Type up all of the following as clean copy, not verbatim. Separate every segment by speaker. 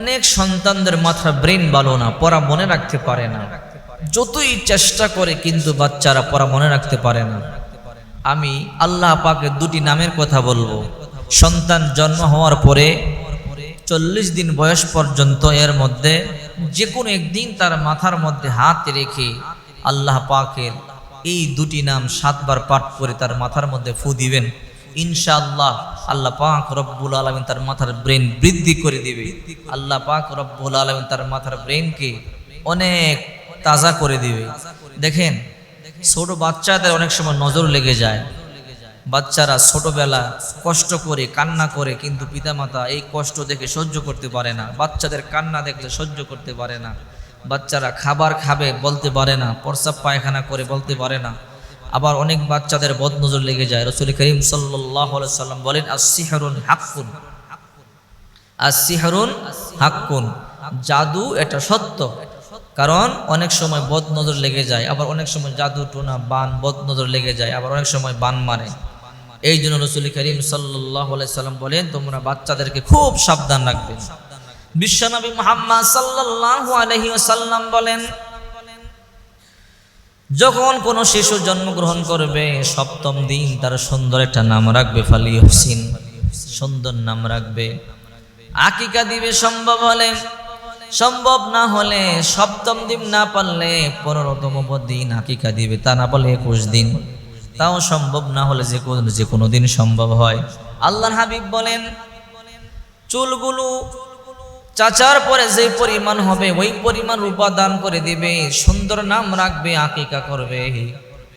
Speaker 1: অনেক সন্তানদের মাথার ব্রেন ভালো না, পড়া মনে রাখতে পারে না, যতই চেষ্টা করে কিন্তু বাচ্চারা পড়া মনে রাখতে পারে না। আমি আল্লাহ পাকের দুটি নামের কথা বলবো। সন্তান জন্ম হওয়ার পরে 40 দিন বয়স পর্যন্ত এর মধ্যে যে কোনো একদিন তার মাথার মধ্যে হাত রেখে আল্লাহ পাকের এই দুটি নাম 7 বার পাঠ করে তার মাথার মধ্যে ফু দিবেন, ইনশাআল্লাহ আল্লাহ পাক রব্বুল আলামিন তার মাথার ব্রেন বৃদ্ধি করে দিবে। আল্লাহ পাক রব্বুল আলামিন তার মাথার ব্রেনকে অনেক তাজা করে দিবে। দেখেন, ছোট বাচ্চাদের অনেক সময় নজর লেগে যায়। বাচ্চারা ছোটবেলা কষ্ট করে কান্না করে, কিন্তু পিতামাতা এই কষ্ট দেখে সহ্য করতে পারে না। বাচ্চাদের কান্না দেখলে সহ্য করতে পারে না। বাচ্চারা খাবার খাবে বলতে পারে না, প্রস্রাব পায়খানা করে বলতে পারে না। আবার অনেক বাচ্চাদের বদনজর লেগে যায়। রাসূল করিম সাল্লাল্লাহু আলাইহি সাল্লাম বলেন, আস-সিহরুন হাক্কুন, আস-সিহরুন হাক্কুন, জাদু এটা সত্য। কারণ অনেক সময় বদনজর লেগে যায়, আবার অনেক সময় জাদু টোনা বান বদনজর লেগে যায়, আবার অনেক সময় বান মারে। এই জন্য রাসূল করিম সাল্লাল্লাহু আলাইহি সাল্লাম বলেন, তোমরা বাচ্চাদেরকে খুব সাবধান রাখবে। বিশ্বনবী মুহাম্মদ সাল্লাল্লাহু আলাইহি ওয়াসাল্লাম বলেন, যখন কোনো শিশু জন্মগ্রহণ করবে 7ম দিন তার সুন্দর একটা নাম রাখবে, ফালি হোসেন, সুন্দর নাম রাখবে। আকিকা দিবে সম্ভব হলে, সম্ভব না হলে 7ম দিন না পারলে 15তম দিন আকিকা দিবে, তা না বলে 21 দিন, তাও সম্ভব না হলে যে কোনো দিন সম্ভব হয়। আল্লাহর হাবিব বলেন, চুলগুলো চাচার পরে যে পরিমাণ হবে ওই পরিমাণ উপাদান করে দিবে, সুন্দর নাম রাখবে, আকিকা করবে,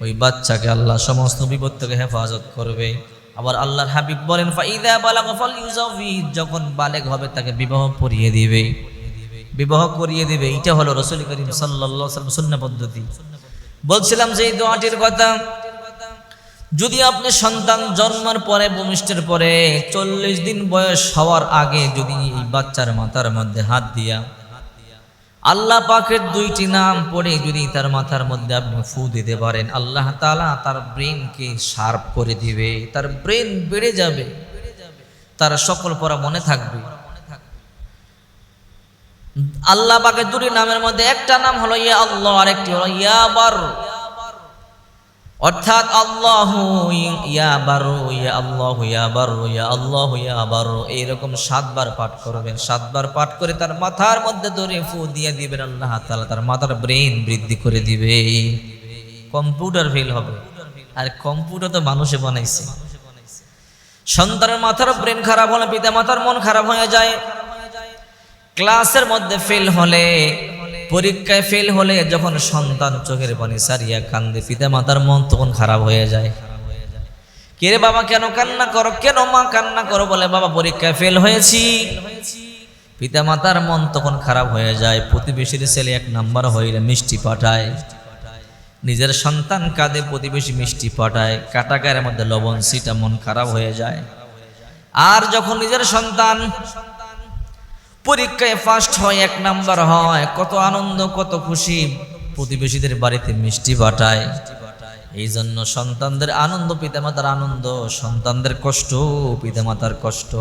Speaker 1: ওই বাচ্চাকে আল্লাহ সমস্ত বিপদ থেকে হেফাজত করবে। আবার আল্লাহর হাবিব বলেন, ফাইদা বালাগা ফালইউজাউইজ, যখন বালেগ হবে তাকে বিবাহ পড়িয়ে দিবে, বিবাহ করিয়ে দিবে। এটা হলো রাসূল করিম সাল্লাল্লাহু আলাইহি ওয়াসাল্লাম সুন্নাহ পদ্ধতি। বলছিলাম যে এই দোয়াটির কথা, যদি আপনি সন্তান জন্মের পরে, ভূমিষ্ঠের পরে 40 দিন বয়স হওয়ার আগে যদি এই বাচ্চার মাথার মধ্যে হাত দিয়া আল্লাহ পাকের 2টি নাম পড়ে যদি তার মাথার মধ্যে আপনি ফু দিতে পারেন, আল্লাহ তাআলা তার ব্রেনকে শার্প করে দিবে, তার ব্রেন বেড়ে যাবে, তার সকল পড়া মনে থাকবে। আল্লাহ পাকের 2টি নামের মধ্যে একটা নাম হলো ইয়া আল্লাহ, আরেকটি হলো ইয়া বার, অর্থাৎ আল্লাহু ইয়া বারু, ইয়া আল্লাহু ইয়া বারু, ইয়া আল্লাহু ইয়া বারু, এইরকম 7 বার পাঠ করবেন। 7 বার পাঠ করে তার মাথার মধ্যে ধরে ফু দিয়ে দিবেন, আল্লাহ তাআলা তার মাথার ব্রেন বৃদ্ধি করে দিবে। কম্পিউটার ফেল হবে, আর কম্পিউটার তো মানুষে বানাইছে। সন্তানের মাথার ব্রেন খারাপ হলে পিতা মাতার মন খারাপ হয়ে যায়। ক্লাসের মধ্যে ফেল হলে, পরীক্ষায় ফেল হলে যখন সন্তান চোখের পানি সারিয়া কান্দে, পিতা মাতার মন তখন খারাপ হয়ে যায়। কে রে বাবা কেন কান্না করো, কেন মা কান্না করো, বলে বাবা পরীক্ষায় ফেল হয়েছি। পিতা মাতার মন তখন খারাপ হয়ে যায়। প্রতিবেশীর ছেলে 1 নাম্বার হইলে মিষ্টি পাঠায়, নিজের সন্তান কাঁদে, প্রতিবেশী মিষ্টি পাঠায়, কাটা গায়ের মধ্যে লবণ ছিটা, মন খারাপ হয়ে যায়। আর যখন নিজের সন্তান পরীক্ষায় ফার্স্ট হয়, 1 নাম্বার হয়, কত আনন্দ, কত খুশি, প্রতিবেশীদের বাড়িতে মিষ্টি পাঠায়। এই জন্য সন্তানদের আনন্দ পিতামাতার আনন্দ, সন্তানদের কষ্ট পিতামাতার কষ্ট।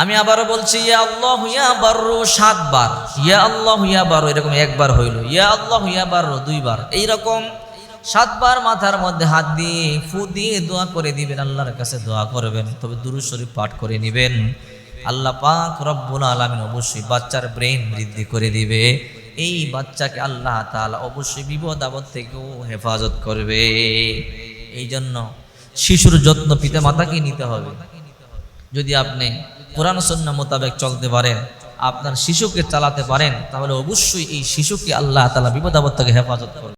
Speaker 1: আমি আবারও বলছি, ইয়া আল্লাহু ইয়া বাররু 7 বার, ইয়া আল্লাহু ইয়া বাররু এরকম 1 বার হইল, ইয়া আল্লাহু ইয়া বাররু 2 বার, এইরকম 7 বার মাথার মধ্যে হাত দিয়ে ফু দিয়ে দোয়া করে দিবেন, আল্লাহর কাছে দোয়া করবেন। তবে দুরূদ শরীফ পাঠ করে নেবেন। আল্লাহ পাক রব্বুল আলামিন অবশ্যই বাচ্চার ব্রেন বৃদ্ধি করে দিবে। এই বাচ্চাকে আল্লাহ তাআলা অবশ্যই বিপদ আপদ থেকেও হেফাজত করবে। এই জন্য শিশুর যত্ন পিতা মাতাকে নিতে হবে। যদি আপনি কোরআন সুন্নাহ মোতাবেক চলতে পারেন, আপনার শিশুকে চালাতে পারেন, তাহলে অবশ্যই এই শিশুকে আল্লাহ তাআলা বিপদ আপদ থেকে হেফাজত করবে।